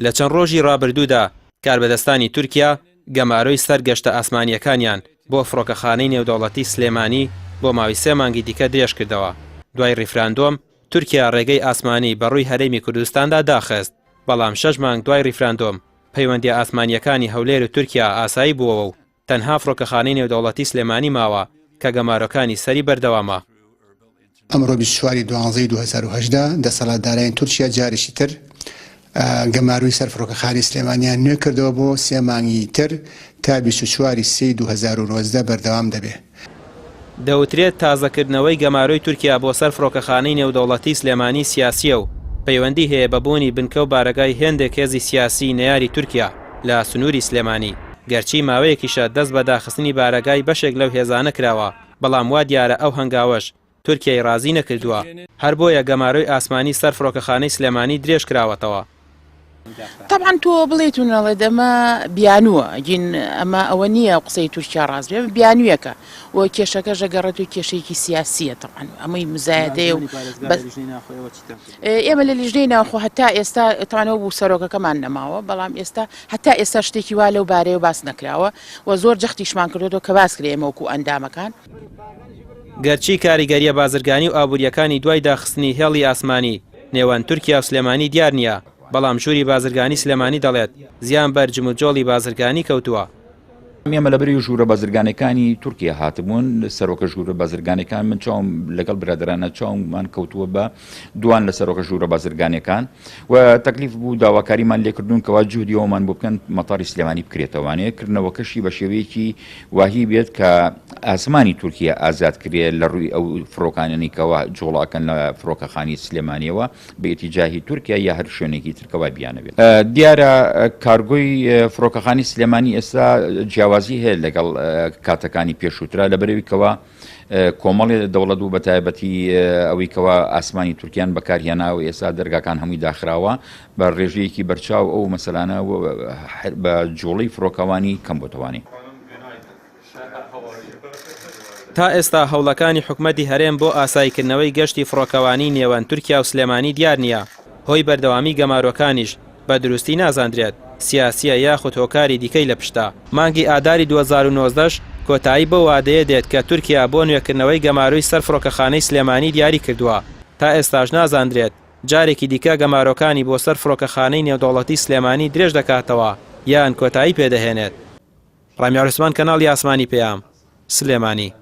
لە چەند ڕۆژی ڕابردوودا کاربەدەستانی تورکیا گەماروی سەرگەشتە ئاسمانیەکانیان بۆ فڕۆکەخانەی نێودەوڵەتی سلێمانی بۆ ماوەی 3 مانگی دیکە درێژ کردەوە. دوای ریفراندۆم تورکیا ڕێگەی ئاسمانی بەڕووی هەرێمی کوردستاندا داخست، بەڵام 6 مانگ دوای ریفراندۆم پەیوەندی ئاسمانیەکانی هەولێر و تورکیا ئاسایی بووەوە و تەنها فڕۆکەخانەی نێودەوڵەتی سلێمانی ماوە کە گەمارۆکانی سەری بەردەوامە. ئەمڕۆ 24 دوانزەی 2018 دەسەڵاتداران تورکیا جارێکی تر گەماروی سەر فڕۆکەخانەی سلێمانیان نوێ کردەوە بۆ 3 مانگی تر تا 24 سی 2019 بەردەوام دەبێت. دەوترێت تازەکردنەوەی گەماروی تورکیا بۆ سەر فڕۆکەخانەی نێودەوڵەتی سلێمانی سیاسیە و پەیوەندی هەیە بەبوونی بنکە و بارگای هێندێک هێزی سیاسی نەیاری تورکیا لە سنووری سلێمانی، گەرچی ماوەیەکیشە دەست بە داخستنی بارگای بەشێک لەو هێزانە کراوە، بەڵام وا دیارە ئەو هەنگاوەش تورکیای ڕازی نەکردووە، هەر بۆیە گەماروی ئاسمانی سەر فڕۆکەخانەی سلێمانی درێژ کراوەتەوە. طبعا تۆ بڵێتونەڵێ دەمە بیانووە گین ئەمە ئەوە نییە قسەی تورکیا ڕاز بێ بیانویەکە و کێشەکە ژەگەڕێت و کێشەیەکی سیاسیە طبعا ئەمەی مزایدەیە و ئێمە لە لیژنەی ناوخۆ هەتا ئێستا توانەوە بوو سەرۆکەکەمان نەماوە، بەڵام ئێستا هەتا ئێستا شتێکی وا لەو بارەیە باس نەکراوە و زۆر جەختیشمان کردێتەوە کە باس کرێ ئێمە وەکو ئەندامەکان. گەرچی کاریگەریە بازرگانی و ئابوووریەکانی دوای داخستنی هێڵی ئاسمانی نێوان تورکیا و سلێمانی دیار نییە، بەڵام ژووری بازرگانی سلێمانی دەڵێت زیان بەرجم و جۆڵی بازرگانی کەوتووە. ئێمە لەبەری ژوورە بازرگانەکانی تورکیا هاتبوون، سەرۆکە ژوورە بازرگانەکان من چاوم لەگەڵ برادرانە چاومان کەوتووە بە دوان لە سەرۆکە ژوورە بازرگانەکان و تەکلیف بوو داواکاریمان لێکردوون کەوا جوودیەوەمان بۆ بکەن مەتاری سلێمانی بکرێتەوانەیە کردنەوەکەشی بە شێوەیەکی واهی بێت کە ئاسمانی تورکیا ئازاد کرێت لە ڕووی ئەو فڕۆکانانی کەوا جوڵاکەن لە فڕۆکەخانی سلێمانیەوە بە ئێتیجاهی تورکیا یا هەر شوێنێکی ترکەوا بیانەوێت. دیارە کارگۆی فڕۆکەخانی سلێمانی ئێستا جیاوازی هەیە لەگەڵ کاتەکانی پێشووترا لەبەرەوەیکەوە کۆمەڵی دەوڵەت و بە تایبەتی ئەوەی کەوا ئاسمانی تورکیان بەکارهێناوە ئێستا دەرگاکان هەمووی داخراوە بە ڕێژەیەکی بەرچاو ئەو مەسەلانە بە جوڵی فڕۆکەوانی کەم بۆتەوانی. تا ئێستا هەوڵەکانی حکومەتی هەرێم بۆ ئاساییکردنەوەی گەشتی فڕۆکەوانی نێوان تورکیا و سلێمانی دیار نییە، هۆی بەردەوامی گەمارۆکانیش بە دروستی نازاندرێت، سیاسیە یاخود هۆکاری دیکەی لە پشتا. مانگی ئاداری 2019 کۆتایی بە وادەیە دێت کە تورکیا بۆ نوێکردنەوەی گەماروی سەر فڕۆکەخانەی سلێمانی دیاری کردووە، تا ئێستاش نازاندرێت جارێکی دیکە گەمارۆکانی بۆ سەر فڕۆکەخانەی نێودەوڵەتی سلێمانی درێژ دەکاتەوە یان کۆتایی پێدەهێنێت. ڕامیار عوسمان، کەناڵی ئاسمانی پێام، سلێمانی.